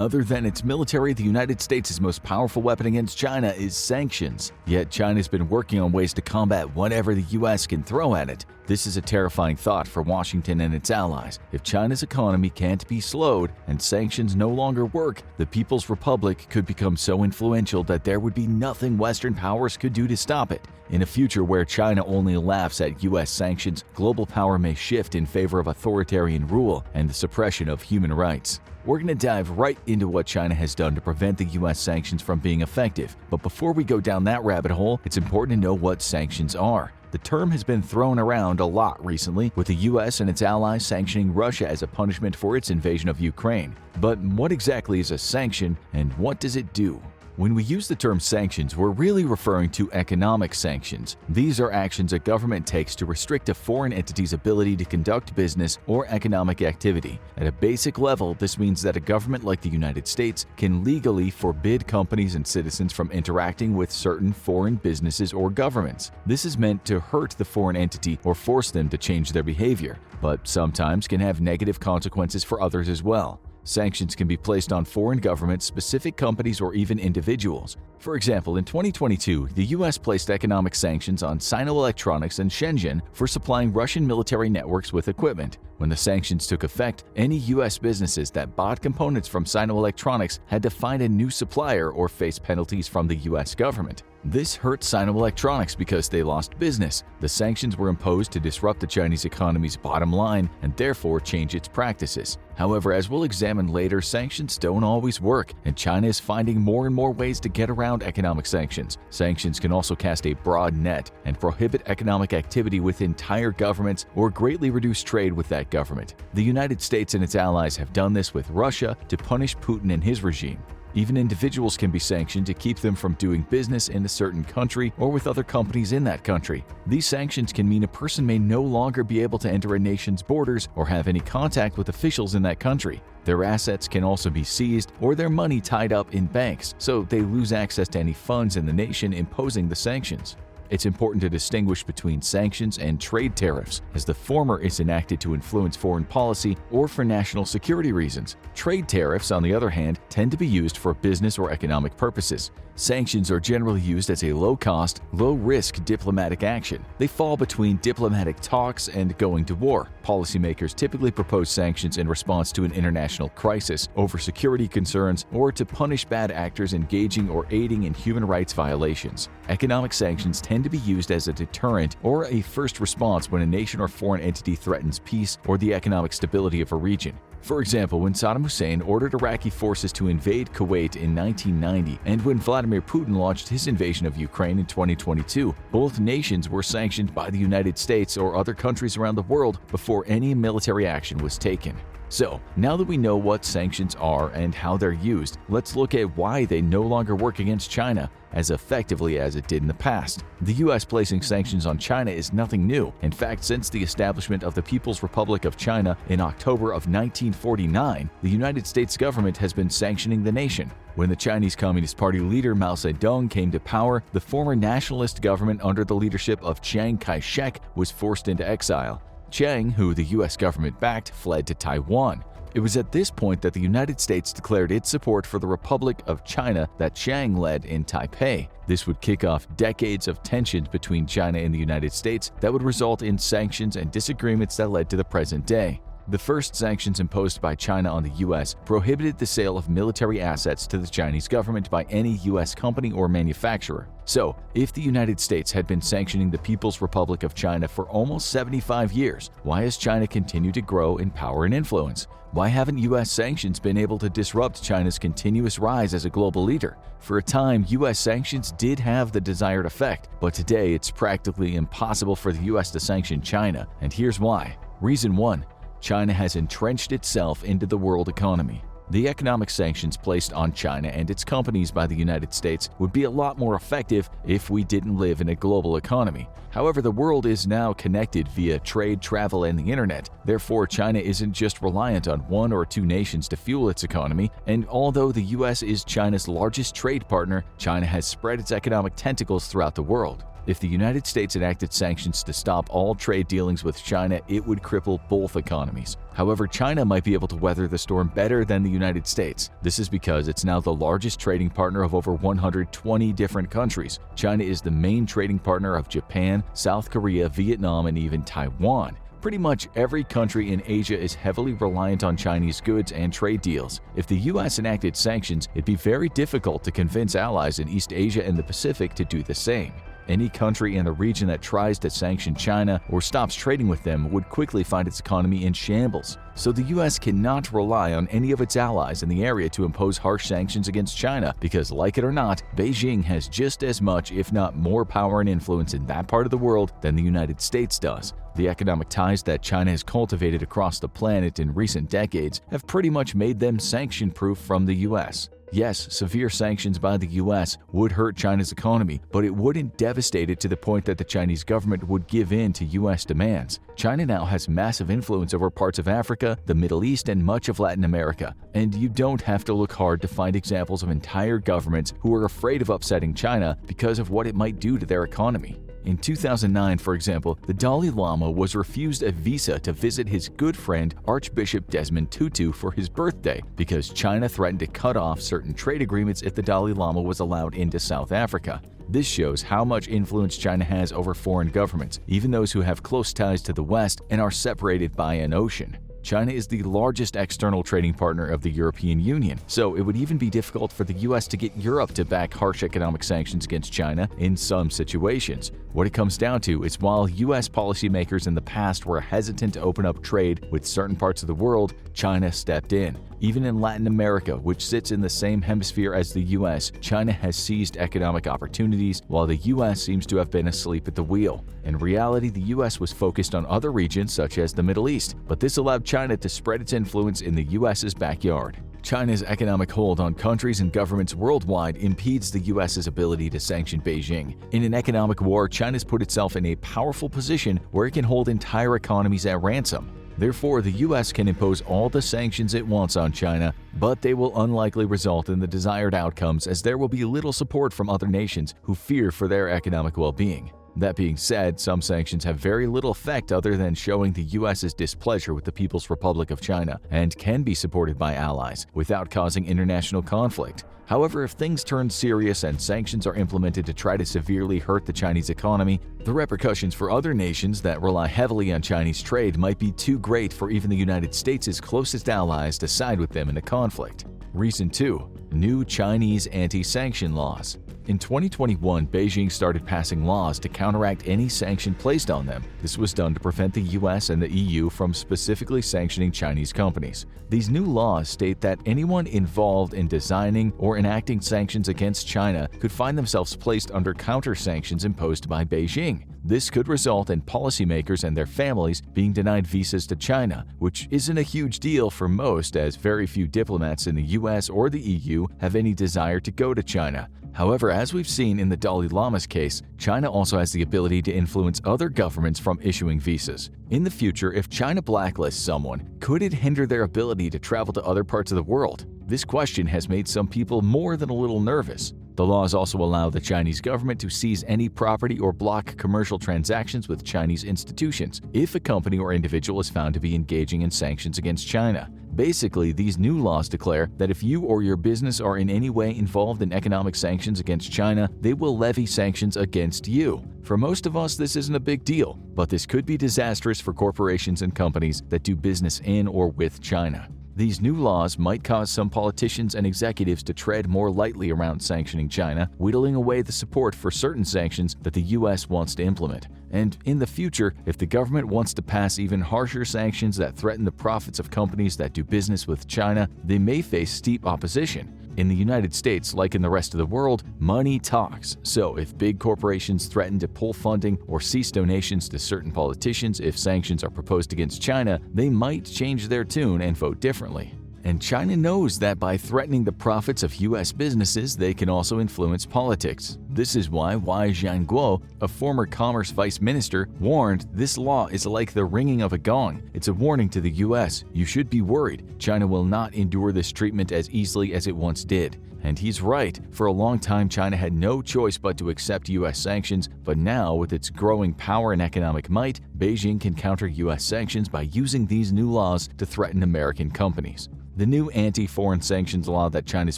Other than its military, the United States' most powerful weapon against China is sanctions. Yet China's been working on ways to combat whatever the U.S. can throw at it. This is a terrifying thought for Washington and its allies. If China's economy can't be slowed and sanctions no longer work, the People's Republic could become so influential that there would be nothing Western powers could do to stop it. In a future where China only laughs at U.S. sanctions, global power may shift in favor of authoritarian rule and the suppression of human rights. We're going to dive right into what China has done to prevent the U.S. sanctions from being effective. But before we go down that rabbit hole, it's important to know what sanctions are. The term has been thrown around a lot recently, with the U.S. and its allies sanctioning Russia as a punishment for its invasion of Ukraine. But what exactly is a sanction, and what does it do? When we use the term sanctions, we're really referring to economic sanctions. These are actions a government takes to restrict a foreign entity's ability to conduct business or economic activity. At a basic level, this means that a government like the United States can legally forbid companies and citizens from interacting with certain foreign businesses or governments. This is meant to hurt the foreign entity or force them to change their behavior, but sometimes can have negative consequences for others as well. Sanctions can be placed on foreign governments, specific companies, or even individuals. For example, in 2022, the U.S. placed economic sanctions on Sino-Electronics and Shenzhen for supplying Russian military networks with equipment. When the sanctions took effect, any U.S. businesses that bought components from Sino-Electronics had to find a new supplier or face penalties from the U.S. government. This hurt Sino-Electronics because they lost business. The sanctions were imposed to disrupt the Chinese economy's bottom line and therefore change its practices. However, as we'll examine later, sanctions don't always work, and China is finding more and more ways to get around economic sanctions. Sanctions can also cast a broad net and prohibit economic activity with entire governments or greatly reduce trade with that government. The United States and its allies have done this with Russia to punish Putin and his regime. Even individuals can be sanctioned to keep them from doing business in a certain country or with other companies in that country. These sanctions can mean a person may no longer be able to enter a nation's borders or have any contact with officials in that country. Their assets can also be seized or their money tied up in banks, so they lose access to any funds in the nation imposing the sanctions. It's important to distinguish between sanctions and trade tariffs, as the former is enacted to influence foreign policy or for national security reasons. Trade tariffs, on the other hand, tend to be used for business or economic purposes. Sanctions are generally used as a low-cost, low-risk diplomatic action. They fall between diplomatic talks and going to war. Policymakers typically propose sanctions in response to an international crisis, over security concerns, or to punish bad actors engaging or aiding in human rights violations. Economic sanctions tend to be used as a deterrent or a first response when a nation or foreign entity threatens peace or the economic stability of a region. For example, when Saddam Hussein ordered Iraqi forces to invade Kuwait in 1990 and when Vladimir Putin launched his invasion of Ukraine in 2022, both nations were sanctioned by the United States or other countries around the world before any military action was taken. So, now that we know what sanctions are and how they're used, let's look at why they no longer work against China as effectively as it did in the past. The U.S. placing sanctions on China is nothing new. In fact, since the establishment of the People's Republic of China in October of 1949, the United States government has been sanctioning the nation. When the Chinese Communist Party leader Mao Zedong came to power, the former nationalist government under the leadership of Chiang Kai-shek was forced into exile. Chiang, who the U.S. government backed, fled to Taiwan. It was at this point that the United States declared its support for the Republic of China that Chiang led in Taipei. This would kick off decades of tensions between China and the United States that would result in sanctions and disagreements that led to the present day. The first sanctions imposed by China on the U.S. prohibited the sale of military assets to the Chinese government by any U.S. company or manufacturer. So, if the United States had been sanctioning the People's Republic of China for almost 75 years, why has China continued to grow in power and influence? Why haven't U.S. sanctions been able to disrupt China's continuous rise as a global leader? For a time, U.S. sanctions did have the desired effect, but today it's practically impossible for the U.S. to sanction China, and here's why. Reason 1. China has entrenched itself into the world economy. The economic sanctions placed on China and its companies by the United States would be a lot more effective if we didn't live in a global economy. However, the world is now connected via trade, travel, and the internet. Therefore, China isn't just reliant on one or two nations to fuel its economy, and although the U.S. is China's largest trade partner, China has spread its economic tentacles throughout the world. If the United States enacted sanctions to stop all trade dealings with China, it would cripple both economies. However, China might be able to weather the storm better than the United States. This is because it's now the largest trading partner of over 120 different countries. China is the main trading partner of Japan, South Korea, Vietnam, and even Taiwan. Pretty much every country in Asia is heavily reliant on Chinese goods and trade deals. If the U.S. enacted sanctions, it'd be very difficult to convince allies in East Asia and the Pacific to do the same. Any country in the region that tries to sanction China or stops trading with them would quickly find its economy in shambles. So the U.S. cannot rely on any of its allies in the area to impose harsh sanctions against China because, like it or not, Beijing has just as much, if not more, power and influence in that part of the world than the United States does. The economic ties that China has cultivated across the planet in recent decades have pretty much made them sanction-proof from the U.S. Yes, severe sanctions by the U.S. would hurt China's economy, but it wouldn't devastate it to the point that the Chinese government would give in to U.S. demands. China now has massive influence over parts of Africa, the Middle East, and much of Latin America. And you don't have to look hard to find examples of entire governments who are afraid of upsetting China because of what it might do to their economy. In 2009, for example, the Dalai Lama was refused a visa to visit his good friend Archbishop Desmond Tutu for his birthday because China threatened to cut off certain trade agreements if the Dalai Lama was allowed into South Africa. This shows how much influence China has over foreign governments, even those who have close ties to the West and are separated by an ocean. China is the largest external trading partner of the European Union, so it would even be difficult for the U.S. to get Europe to back harsh economic sanctions against China in some situations. What it comes down to is while U.S. policymakers in the past were hesitant to open up trade with certain parts of the world, China stepped in. Even in Latin America, which sits in the same hemisphere as the U.S., China has seized economic opportunities while the U.S. seems to have been asleep at the wheel. In reality, the U.S. was focused on other regions such as the Middle East, but this allowed China to spread its influence in the U.S.'s backyard. China's economic hold on countries and governments worldwide impedes the U.S.'s ability to sanction Beijing. In an economic war, China's put itself in a powerful position where it can hold entire economies at ransom. Therefore, the U.S. can impose all the sanctions it wants on China, but they will unlikely result in the desired outcomes as there will be little support from other nations who fear for their economic well-being. That being said, some sanctions have very little effect other than showing the U.S.'s displeasure with the People's Republic of China and can be supported by allies without causing international conflict. However, if things turn serious and sanctions are implemented to try to severely hurt the Chinese economy, the repercussions for other nations that rely heavily on Chinese trade might be too great for even the United States' closest allies to side with them in the conflict. Reason 2. New Chinese anti-sanction laws. In 2021, Beijing started passing laws to counteract any sanction placed on them. This was done to prevent the US and the EU from specifically sanctioning Chinese companies. These new laws state that anyone involved in designing or enacting sanctions against China could find themselves placed under counter-sanctions imposed by Beijing. This could result in policymakers and their families being denied visas to China, which isn't a huge deal for most, as very few diplomats in the US or the EU have any desire to go to China. However, as we've seen in the Dalai Lama's case, China also has the ability to influence other governments from issuing visas. In the future, if China blacklists someone, could it hinder their ability to travel to other parts of the world? This question has made some people more than a little nervous. The laws also allow the Chinese government to seize any property or block commercial transactions with Chinese institutions if a company or individual is found to be engaging in sanctions against China. Basically, these new laws declare that if you or your business are in any way involved in economic sanctions against China, they will levy sanctions against you. For most of us, this isn't a big deal, but this could be disastrous for corporations and companies that do business in or with China. These new laws might cause some politicians and executives to tread more lightly around sanctioning China, whittling away the support for certain sanctions that the U.S. wants to implement. And in the future, if the government wants to pass even harsher sanctions that threaten the profits of companies that do business with China, they may face steep opposition. In the United States, like in the rest of the world, money talks. So if big corporations threaten to pull funding or cease donations to certain politicians if sanctions are proposed against China, they might change their tune and vote differently. And China knows that by threatening the profits of U.S. businesses, they can also influence politics. This is why Wei Jianguo, a former commerce vice minister, warned this law is like the ringing of a gong. It's a warning to the U.S. You should be worried. China will not endure this treatment as easily as it once did. And he's right. For a long time, China had no choice but to accept U.S. sanctions, but now, with its growing power and economic might, Beijing can counter U.S. sanctions by using these new laws to threaten American companies. The new anti-foreign sanctions law that China's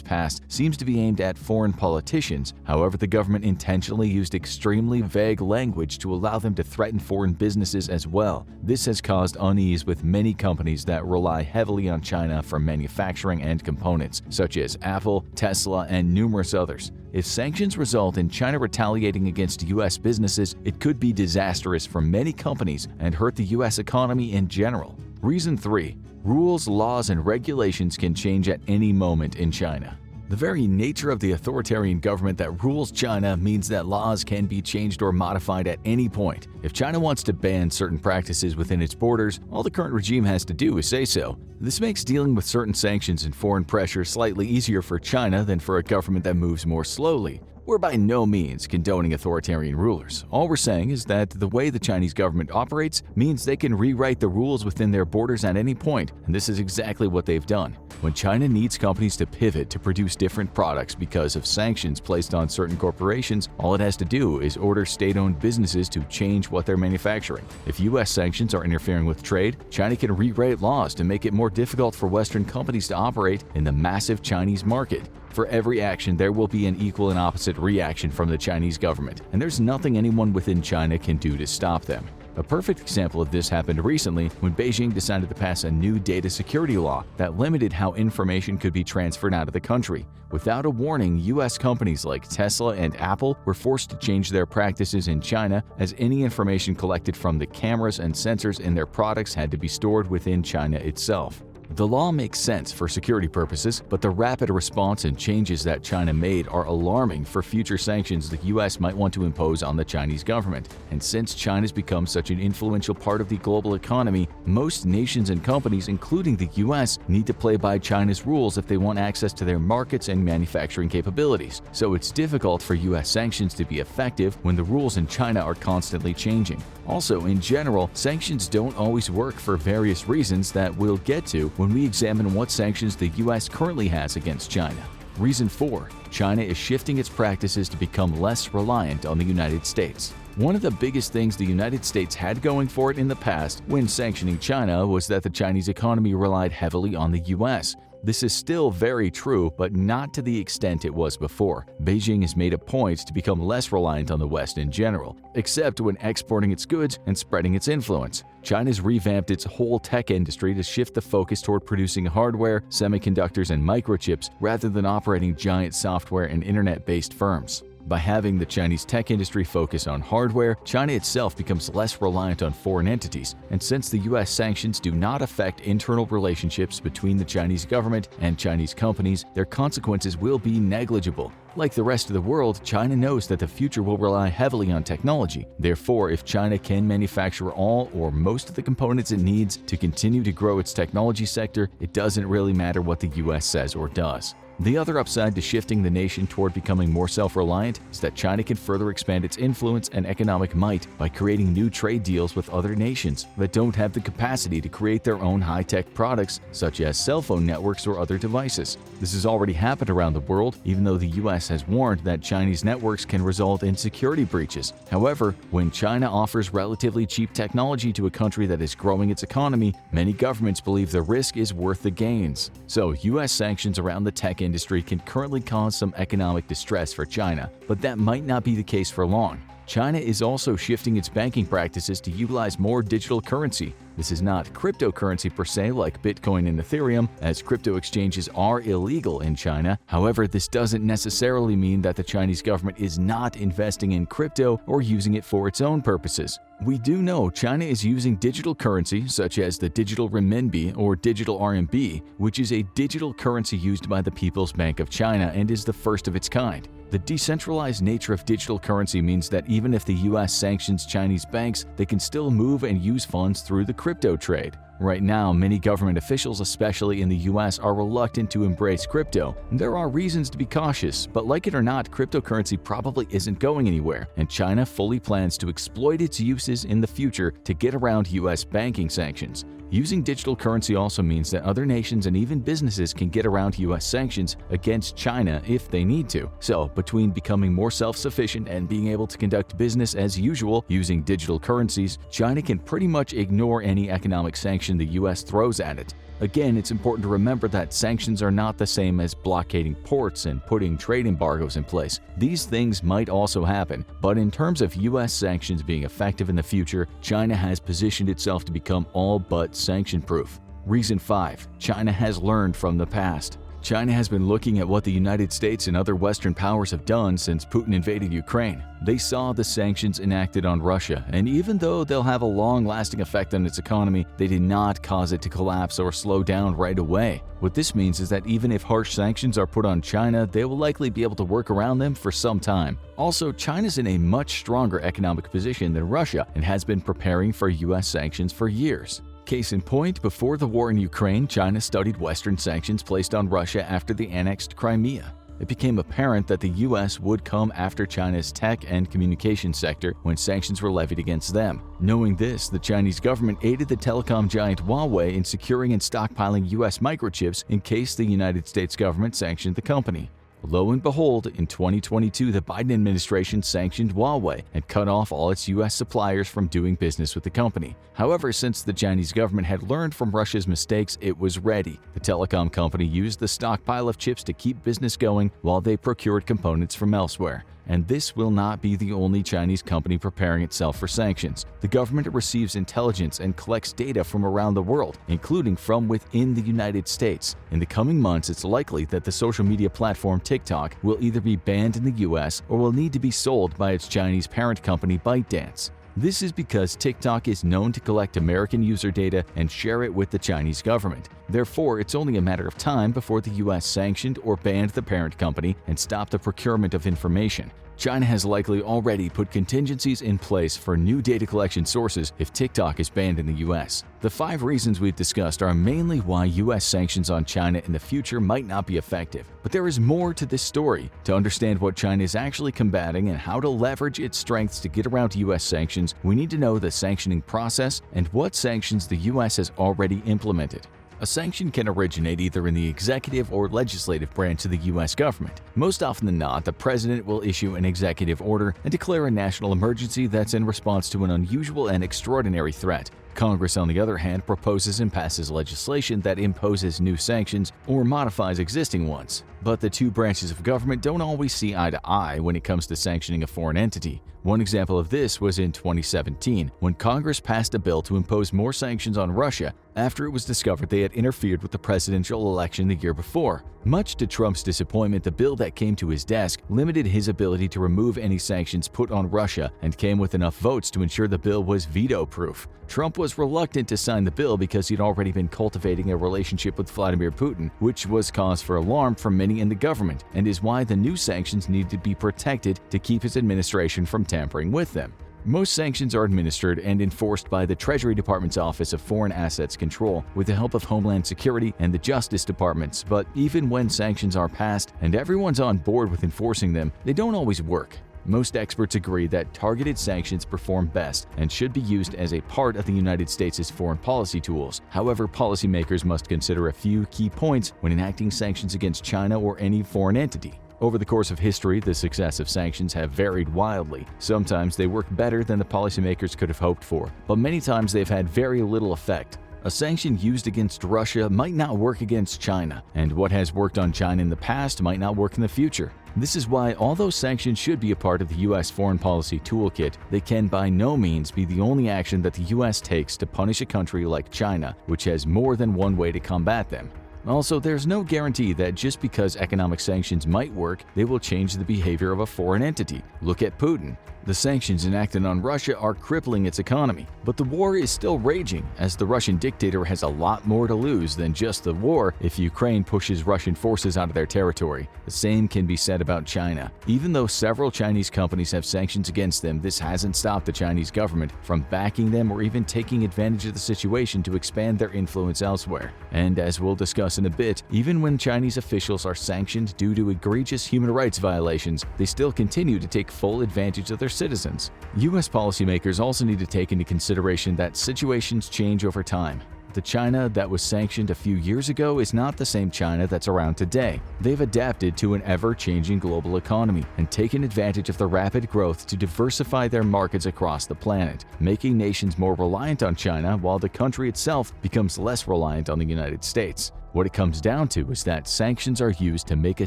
passed seems to be aimed at foreign politicians. However, the government intentionally used extremely vague language to allow them to threaten foreign businesses as well. This has caused unease with many companies that rely heavily on China for manufacturing and components, such as Apple, Tesla, and numerous others. If sanctions result in China retaliating against U.S. businesses, it could be disastrous for many companies and hurt the U.S. economy in general. Reason 3. Rules, laws, and regulations can change at any moment in China. The very nature of the authoritarian government that rules China means that laws can be changed or modified at any point. If China wants to ban certain practices within its borders, all the current regime has to do is say so. This makes dealing with certain sanctions and foreign pressure slightly easier for China than for a government that moves more slowly. We're by no means condoning authoritarian rulers. All we're saying is that the way the Chinese government operates means they can rewrite the rules within their borders at any point, and this is exactly what they've done. When China needs companies to pivot to produce different products because of sanctions placed on certain corporations, all it has to do is order state-owned businesses to change what they're manufacturing. If U.S. sanctions are interfering with trade, China can rewrite laws to make it more difficult for Western companies to operate in the massive Chinese market. For every action, there will be an equal and opposite reaction from the Chinese government, and there's nothing anyone within China can do to stop them. A perfect example of this happened recently when Beijing decided to pass a new data security law that limited how information could be transferred out of the country. Without a warning, U.S. companies like Tesla and Apple were forced to change their practices in China, as any information collected from the cameras and sensors in their products had to be stored within China itself. The law makes sense for security purposes, but the rapid response and changes that China made are alarming for future sanctions the U.S. might want to impose on the Chinese government. And since China's become such an influential part of the global economy, most nations and companies, including the U.S., need to play by China's rules if they want access to their markets and manufacturing capabilities. So it's difficult for U.S. sanctions to be effective when the rules in China are constantly changing. Also, in general, sanctions don't always work for various reasons that we'll get to when we examine what sanctions the U.S. currently has against China. Reason 4. China is shifting its practices to become less reliant on the United States. One of the biggest things the United States had going for it in the past when sanctioning China was that the Chinese economy relied heavily on the U.S. This is still very true, but not to the extent it was before. Beijing has made a point to become less reliant on the West in general, except when exporting its goods and spreading its influence. China's revamped its whole tech industry to shift the focus toward producing hardware, semiconductors, and microchips rather than operating giant software and internet-based firms. By having the Chinese tech industry focus on hardware, China itself becomes less reliant on foreign entities, and since the U.S. sanctions do not affect internal relationships between the Chinese government and Chinese companies, their consequences will be negligible. Like the rest of the world, China knows that the future will rely heavily on technology. Therefore, if China can manufacture all or most of the components it needs to continue to grow its technology sector, it doesn't really matter what the U.S. says or does. The other upside to shifting the nation toward becoming more self-reliant is that China can further expand its influence and economic might by creating new trade deals with other nations that don't have the capacity to create their own high-tech products, such as cell phone networks or other devices. This has already happened around the world, even though the U.S. has warned that Chinese networks can result in security breaches. However, when China offers relatively cheap technology to a country that is growing its economy, many governments believe the risk is worth the gains. So, U.S. sanctions around the tech industry can currently cause some economic distress for China, but that might not be the case for long. China is also shifting its banking practices to utilize more digital currency. This is not cryptocurrency per se like Bitcoin and Ethereum, as crypto exchanges are illegal in China. However, this doesn't necessarily mean that the Chinese government is not investing in crypto or using it for its own purposes. We do know China is using digital currency such as the digital renminbi or digital RMB, which is a digital currency used by the People's Bank of China and is the first of its kind. The decentralized nature of digital currency means that even if the U.S. sanctions Chinese banks, they can still move and use funds through the crypto trade. Right now, many government officials, especially in the U.S., are reluctant to embrace crypto. There are reasons to be cautious, but like it or not, cryptocurrency probably isn't going anywhere, and China fully plans to exploit its uses in the future to get around U.S. banking sanctions. Using digital currency also means that other nations and even businesses can get around U.S. sanctions against China if they need to. So, between becoming more self-sufficient and being able to conduct business as usual using digital currencies, China can pretty much ignore any economic sanction the U.S. throws at it. Again, it's important to remember that sanctions are not the same as blockading ports and putting trade embargoes in place. These things might also happen, but in terms of U.S. sanctions being effective in the future, China has positioned itself to become all but sanction-proof. Reason 5. China has learned from the past. China has been looking at what the United States and other Western powers have done since Putin invaded Ukraine. They saw the sanctions enacted on Russia, and even though they'll have a long-lasting effect on its economy, they did not cause it to collapse or slow down right away. What this means is that even if harsh sanctions are put on China, they will likely be able to work around them for some time. Also, China's in a much stronger economic position than Russia and has been preparing for U.S. sanctions for years. Case in point, before the war in Ukraine, China studied Western sanctions placed on Russia after they annexed Crimea. It became apparent that the U.S. would come after China's tech and communications sector when sanctions were levied against them. Knowing this, the Chinese government aided the telecom giant Huawei in securing and stockpiling U.S. microchips in case the United States government sanctioned the company. Lo and behold, in 2022, the Biden administration sanctioned Huawei and cut off all its U.S. suppliers from doing business with the company. However, since the Chinese government had learned from Russia's mistakes, it was ready. The telecom company used the stockpile of chips to keep business going while they procured components from elsewhere. And this will not be the only Chinese company preparing itself for sanctions. The government receives intelligence and collects data from around the world, including from within the United States. In the coming months, it's likely that the social media platform TikTok will either be banned in the US or will need to be sold by its Chinese parent company ByteDance. This is because TikTok is known to collect American user data and share it with the Chinese government. Therefore, it's only a matter of time before the U.S. sanctioned or banned the parent company and stopped the procurement of information. China has likely already put contingencies in place for new data collection sources if TikTok is banned in the U.S. The 5 reasons we've discussed are mainly why U.S. sanctions on China in the future might not be effective. But there is more to this story. To understand what China is actually combating and how to leverage its strengths to get around U.S. sanctions, we need to know the sanctioning process and what sanctions the U.S. has already implemented. A sanction can originate either in the executive or legislative branch of the U.S. government. Most often than not, the president will issue an executive order and declare a national emergency that's in response to an unusual and extraordinary threat. Congress, on the other hand, proposes and passes legislation that imposes new sanctions or modifies existing ones. But the two branches of government don't always see eye to eye when it comes to sanctioning a foreign entity. One example of this was in 2017, when Congress passed a bill to impose more sanctions on Russia after it was discovered they had interfered with the presidential election the year before. Much to Trump's disappointment, the bill that came to his desk limited his ability to remove any sanctions put on Russia and came with enough votes to ensure the bill was veto-proof. Trump was reluctant to sign the bill because he'd already been cultivating a relationship with Vladimir Putin, which was cause for alarm for many in the government, and is why the new sanctions needed to be protected to keep his administration from tampering with them. Most sanctions are administered and enforced by the Treasury Department's Office of Foreign Assets Control with the help of Homeland Security and the Justice Departments, but even when sanctions are passed and everyone's on board with enforcing them, they don't always work. Most experts agree that targeted sanctions perform best and should be used as a part of the United States' foreign policy tools. However, policymakers must consider a few key points when enacting sanctions against China or any foreign entity. Over the course of history, the success of sanctions have varied wildly. Sometimes they work better than the policymakers could have hoped for, but many times they've had very little effect. A sanction used against Russia might not work against China, and what has worked on China in the past might not work in the future. This is why, although sanctions should be a part of the U.S. foreign policy toolkit, they can by no means be the only action that the U.S. takes to punish a country like China, which has more than one way to combat them. Also, there's no guarantee that just because economic sanctions might work, they will change the behavior of a foreign entity. Look at Putin. The sanctions enacted on Russia are crippling its economy, but the war is still raging, as the Russian dictator has a lot more to lose than just the war if Ukraine pushes Russian forces out of their territory. The same can be said about China. Even though several Chinese companies have sanctions against them, this hasn't stopped the Chinese government from backing them or even taking advantage of the situation to expand their influence elsewhere. And as we'll discuss in a bit, even when Chinese officials are sanctioned due to egregious human rights violations, they still continue to take full advantage of their citizens. U.S. policymakers also need to take into consideration that situations change over time. The China that was sanctioned a few years ago is not the same China that's around today. They've adapted to an ever-changing global economy and taken advantage of the rapid growth to diversify their markets across the planet, making nations more reliant on China while the country itself becomes less reliant on the United States. What it comes down to is that sanctions are used to make a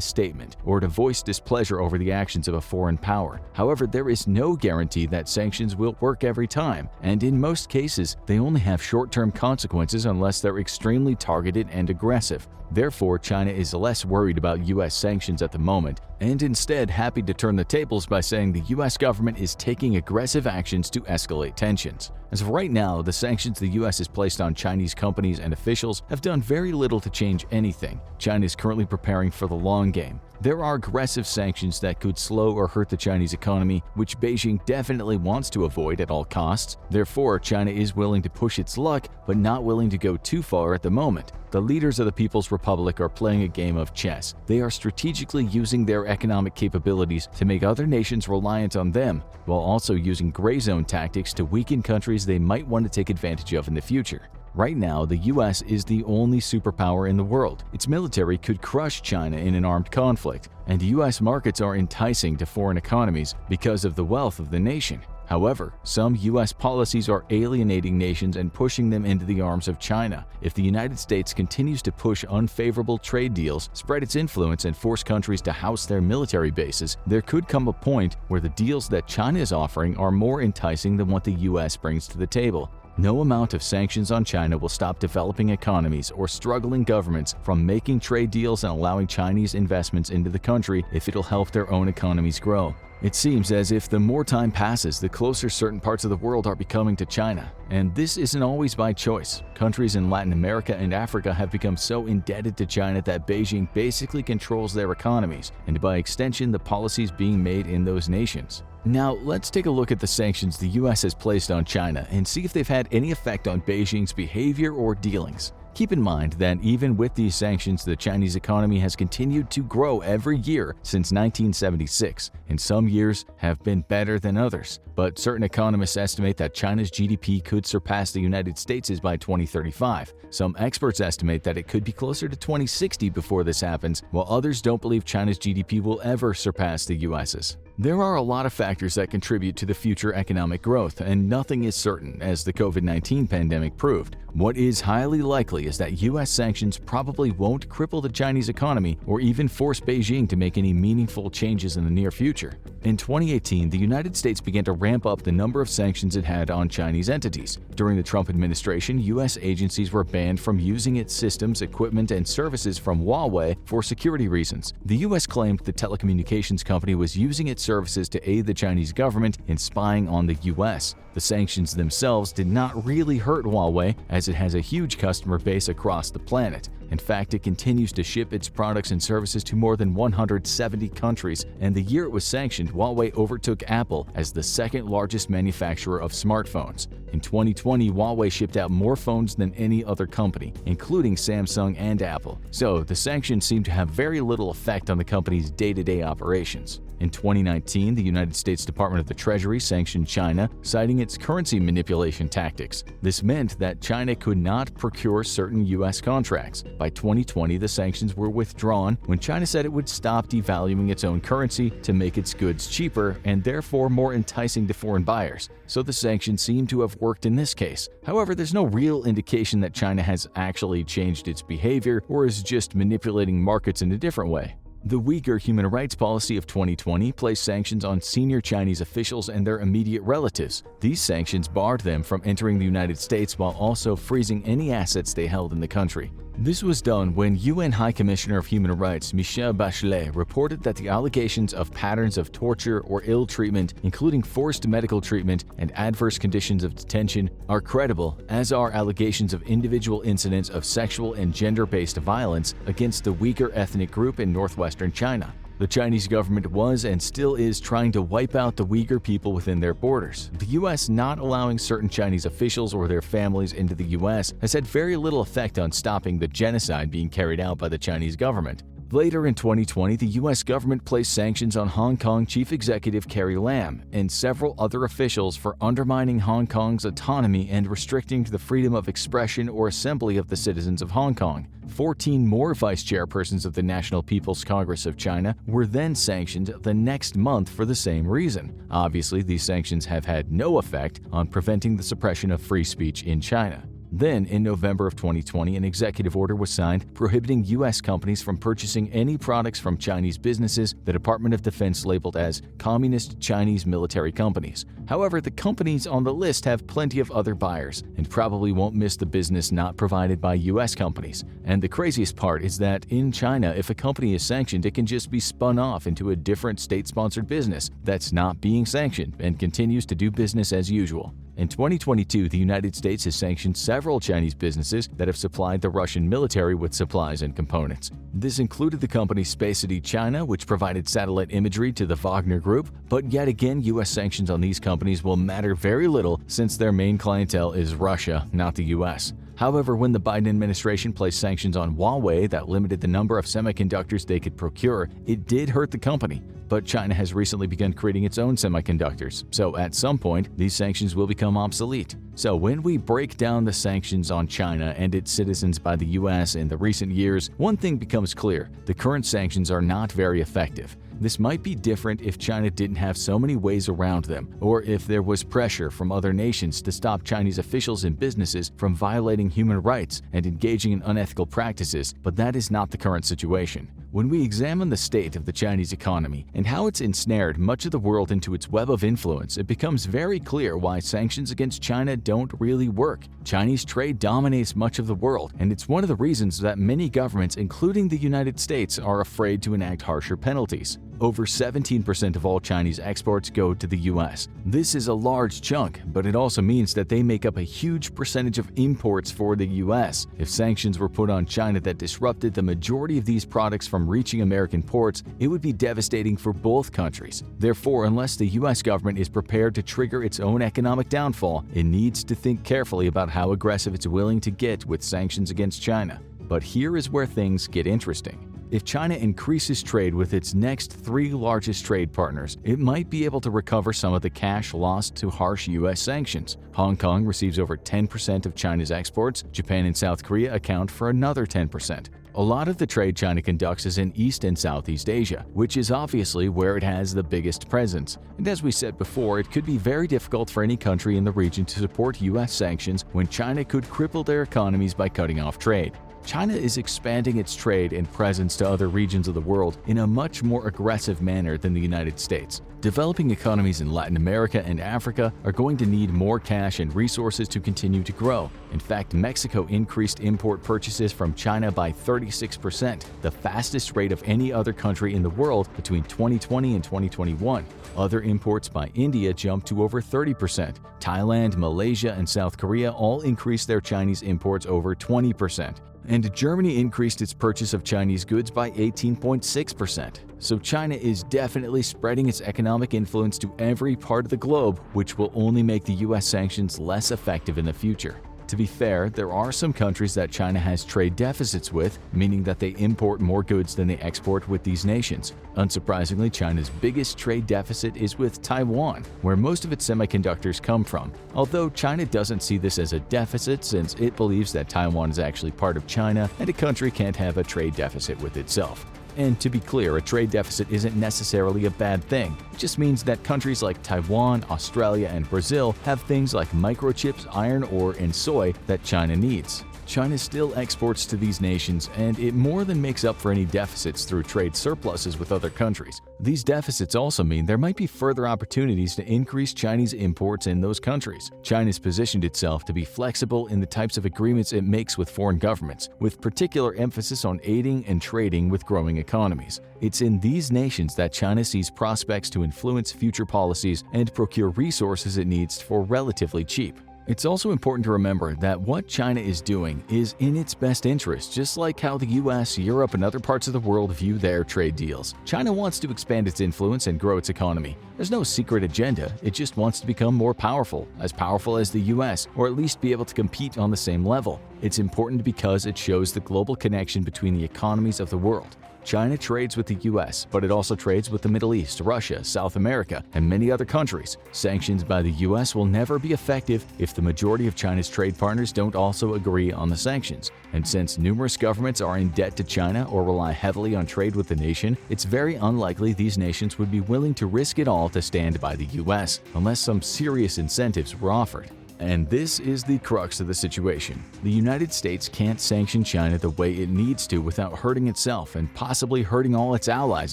statement or to voice displeasure over the actions of a foreign power. However, there is no guarantee that sanctions will work every time, and in most cases, they only have short-term consequences unless they're extremely targeted and aggressive. Therefore, China is less worried about U.S. sanctions at the moment, and instead happy to turn the tables by saying the U.S. government is taking aggressive actions to escalate tensions. As of right now, the sanctions the U.S. has placed on Chinese companies and officials have done very little to change anything. China is currently preparing for the long game. There are aggressive sanctions that could slow or hurt the Chinese economy, which Beijing definitely wants to avoid at all costs. Therefore, China is willing to push its luck, but not willing to go too far at the moment. The leaders of the People's Republic are playing a game of chess. They are strategically using their economic capabilities to make other nations reliant on them, while also using gray zone tactics to weaken countries they might want to take advantage of in the future. Right now, the U.S. is the only superpower in the world. Its military could crush China in an armed conflict, and U.S. markets are enticing to foreign economies because of the wealth of the nation. However, some U.S. policies are alienating nations and pushing them into the arms of China. If the United States continues to push unfavorable trade deals, spread its influence, and force countries to house their military bases, there could come a point where the deals that China is offering are more enticing than what the U.S. brings to the table. No amount of sanctions on China will stop developing economies or struggling governments from making trade deals and allowing Chinese investments into the country if it'll help their own economies grow. It seems as if the more time passes, the closer certain parts of the world are becoming to China. And this isn't always by choice. Countries in Latin America and Africa have become so indebted to China that Beijing basically controls their economies, and by extension, the policies being made in those nations. Now, let's take a look at the sanctions the U.S. has placed on China and see if they've had any effect on Beijing's behavior or dealings. Keep in mind that even with these sanctions, the Chinese economy has continued to grow every year since 1976, and some years have been better than others. But certain economists estimate that China's GDP could surpass the United States' by 2035. Some experts estimate that it could be closer to 2060 before this happens, while others don't believe China's GDP will ever surpass the U.S.'s. There are a lot of factors that contribute to the future economic growth, and nothing is certain, as the COVID-19 pandemic proved. What is highly likely is that U.S. sanctions probably won't cripple the Chinese economy or even force Beijing to make any meaningful changes in the near future. In 2018, the United States began to ramp up the number of sanctions it had on Chinese entities. During the Trump administration, U.S. agencies were banned from using its systems, equipment, and services from Huawei for security reasons. The U.S. claimed the telecommunications company was using its services to aid the Chinese government in spying on the U.S. The sanctions themselves did not really hurt Huawei, as it has a huge customer base across the planet. In fact, it continues to ship its products and services to more than 170 countries, and the year it was sanctioned, Huawei overtook Apple as the second largest manufacturer of smartphones. In 2020, Huawei shipped out more phones than any other company, including Samsung and Apple. So, the sanctions seem to have very little effect on the company's day-to-day operations. In 2019, the United States Department of the Treasury sanctioned China, citing its currency manipulation tactics. This meant that China could not procure certain U.S. contracts. By 2020, the sanctions were withdrawn when China said it would stop devaluing its own currency to make its goods cheaper and therefore more enticing to foreign buyers. So the sanctions seem to have worked in this case. However, there's no real indication that China has actually changed its behavior or is just manipulating markets in a different way. The Uyghur human rights policy of 2020 placed sanctions on senior Chinese officials and their immediate relatives. These sanctions barred them from entering the United States while also freezing any assets they held in the country. This was done when UN High Commissioner of Human Rights Michelle Bachelet reported that the allegations of patterns of torture or ill treatment, including forced medical treatment and adverse conditions of detention, are credible, as are allegations of individual incidents of sexual and gender-based violence against the Uyghur ethnic group in northwestern China. The Chinese government was and still is trying to wipe out the Uyghur people within their borders. The U.S. not allowing certain Chinese officials or their families into the U.S. has had very little effect on stopping the genocide being carried out by the Chinese government. Later in 2020, the U.S. government placed sanctions on Hong Kong Chief Executive Carrie Lam and several other officials for undermining Hong Kong's autonomy and restricting the freedom of expression or assembly of the citizens of Hong Kong. 14 more vice chairpersons of the National People's Congress of China were then sanctioned the next month for the same reason. Obviously, these sanctions have had no effect on preventing the suppression of free speech in China. Then, in November of 2020, an executive order was signed prohibiting U.S. companies from purchasing any products from Chinese businesses the Department of Defense labeled as Communist Chinese military companies. However, the companies on the list have plenty of other buyers and probably won't miss the business not provided by U.S. companies. And the craziest part is that in China, if a company is sanctioned, it can just be spun off into a different state-sponsored business that's not being sanctioned and continues to do business as usual. In 2022, the United States has sanctioned several Chinese businesses that have supplied the Russian military with supplies and components. This included the company Spacity China, which provided satellite imagery to the Wagner Group, but yet again, U.S. sanctions on these companies will matter very little since their main clientele is Russia, not the U.S. However, when the Biden administration placed sanctions on Huawei that limited the number of semiconductors they could procure, it did hurt the company. But China has recently begun creating its own semiconductors, so at some point, these sanctions will become obsolete. So when we break down the sanctions on China and its citizens by the U.S. in the recent years, one thing becomes clear: the current sanctions are not very effective. This might be different if China didn't have so many ways around them, or if there was pressure from other nations to stop Chinese officials and businesses from violating human rights and engaging in unethical practices, but that is not the current situation. When we examine the state of the Chinese economy and how it's ensnared much of the world into its web of influence, it becomes very clear why sanctions against China don't really work. Chinese trade dominates much of the world, and it's one of the reasons that many governments, including the United States, are afraid to enact harsher penalties. Over 17% of all Chinese exports go to the U.S. This is a large chunk, but it also means that they make up a huge percentage of imports for the U.S. If sanctions were put on China that disrupted the majority of these products from reaching American ports, it would be devastating for both countries. Therefore, unless the U.S. government is prepared to trigger its own economic downfall, it needs to think carefully about how aggressive it's willing to get with sanctions against China. But here is where things get interesting. If China increases trade with its next 3 largest trade partners, it might be able to recover some of the cash lost to harsh U.S. sanctions. Hong Kong receives over 10% of China's exports. Japan and South Korea account for another 10%. A lot of the trade China conducts is in East and Southeast Asia, which is obviously where it has the biggest presence. And as we said before, it could be very difficult for any country in the region to support U.S. sanctions when China could cripple their economies by cutting off trade. China is expanding its trade and presence to other regions of the world in a much more aggressive manner than the United States. Developing economies in Latin America and Africa are going to need more cash and resources to continue to grow. In fact, Mexico increased import purchases from China by 36%, the fastest rate of any other country in the world between 2020 and 2021. Other imports by India jumped to over 30%. Thailand, Malaysia, and South Korea all increased their Chinese imports over 20%. And Germany increased its purchase of Chinese goods by 18.6%. So China is definitely spreading its economic influence to every part of the globe, which will only make the U.S. sanctions less effective in the future. To be fair, there are some countries that China has trade deficits with, meaning that they import more goods than they export with these nations. Unsurprisingly, China's biggest trade deficit is with Taiwan, where most of its semiconductors come from, although China doesn't see this as a deficit since it believes that Taiwan is actually part of China and a country can't have a trade deficit with itself. And to be clear, a trade deficit isn't necessarily a bad thing. It just means that countries like Taiwan, Australia, and Brazil have things like microchips, iron ore, and soy that China needs. China still exports to these nations, and it more than makes up for any deficits through trade surpluses with other countries. These deficits also mean there might be further opportunities to increase Chinese imports in those countries. China's positioned itself to be flexible in the types of agreements it makes with foreign governments, with particular emphasis on aiding and trading with growing economies. It's in these nations that China sees prospects to influence future policies and procure resources it needs for relatively cheap. It's also important to remember that what China is doing is in its best interest, just like how the U.S., Europe, and other parts of the world view their trade deals. China wants to expand its influence and grow its economy. There's no secret agenda, it just wants to become more powerful as the U.S., or at least be able to compete on the same level. It's important because it shows the global connection between the economies of the world. China trades with the U.S., but it also trades with the Middle East, Russia, South America, and many other countries. Sanctions by the U.S. will never be effective if the majority of China's trade partners don't also agree on the sanctions. And since numerous governments are in debt to China or rely heavily on trade with the nation, it's very unlikely these nations would be willing to risk it all to stand by the U.S., unless some serious incentives were offered. And this is the crux of the situation. The United States can't sanction China the way it needs to without hurting itself and possibly hurting all its allies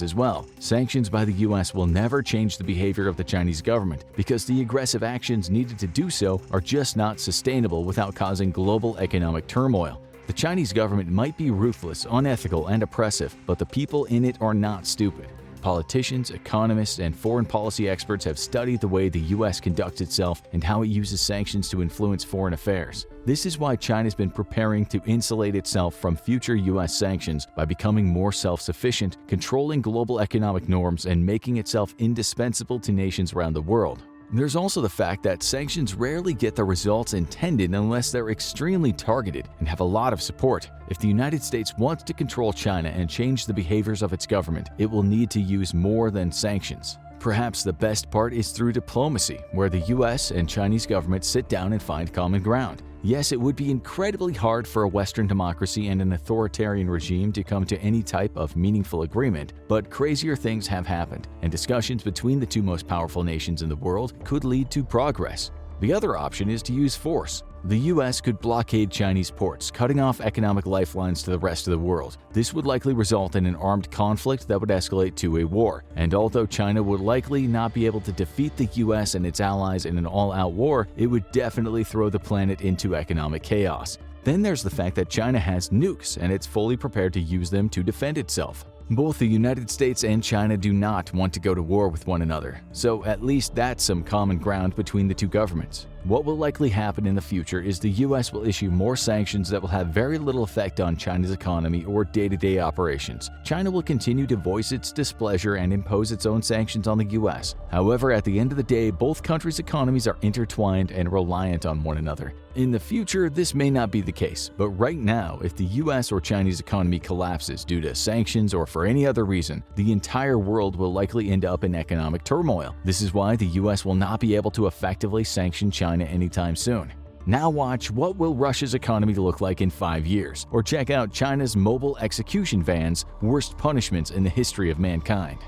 as well. Sanctions by the U.S. will never change the behavior of the Chinese government because the aggressive actions needed to do so are just not sustainable without causing global economic turmoil. The Chinese government might be ruthless, unethical, and oppressive, but the people in it are not stupid. Politicians, economists, and foreign policy experts have studied the way the U.S. conducts itself and how it uses sanctions to influence foreign affairs. This is why China's been preparing to insulate itself from future U.S. sanctions by becoming more self-sufficient, controlling global economic norms, and making itself indispensable to nations around the world. There's also the fact that sanctions rarely get the results intended unless they're extremely targeted and have a lot of support. If the United States wants to control China and change the behaviors of its government, it will need to use more than sanctions. Perhaps the best part is through diplomacy, where the U.S. and Chinese governments sit down and find common ground. Yes, it would be incredibly hard for a Western democracy and an authoritarian regime to come to any type of meaningful agreement, but crazier things have happened, and discussions between the two most powerful nations in the world could lead to progress. The other option is to use force. The U.S. could blockade Chinese ports, cutting off economic lifelines to the rest of the world. This would likely result in an armed conflict that would escalate to a war. And although China would likely not be able to defeat the U.S. and its allies in an all-out war, it would definitely throw the planet into economic chaos. Then there's the fact that China has nukes and it's fully prepared to use them to defend itself. Both the United States and China do not want to go to war with one another, so at least that's some common ground between the two governments. What will likely happen in the future is the U.S. will issue more sanctions that will have very little effect on China's economy or day-to-day operations. China will continue to voice its displeasure and impose its own sanctions on the U.S. However, at the end of the day, both countries' economies are intertwined and reliant on one another. In the future, this may not be the case, but right now, if the U.S. or Chinese economy collapses due to sanctions or for any other reason, the entire world will likely end up in economic turmoil. This is why the U.S. will not be able to effectively sanction China anytime soon. Now watch What Will Russia's Economy Look Like in 5 Years, or check out China's mobile execution vans, worst punishments in the history of mankind.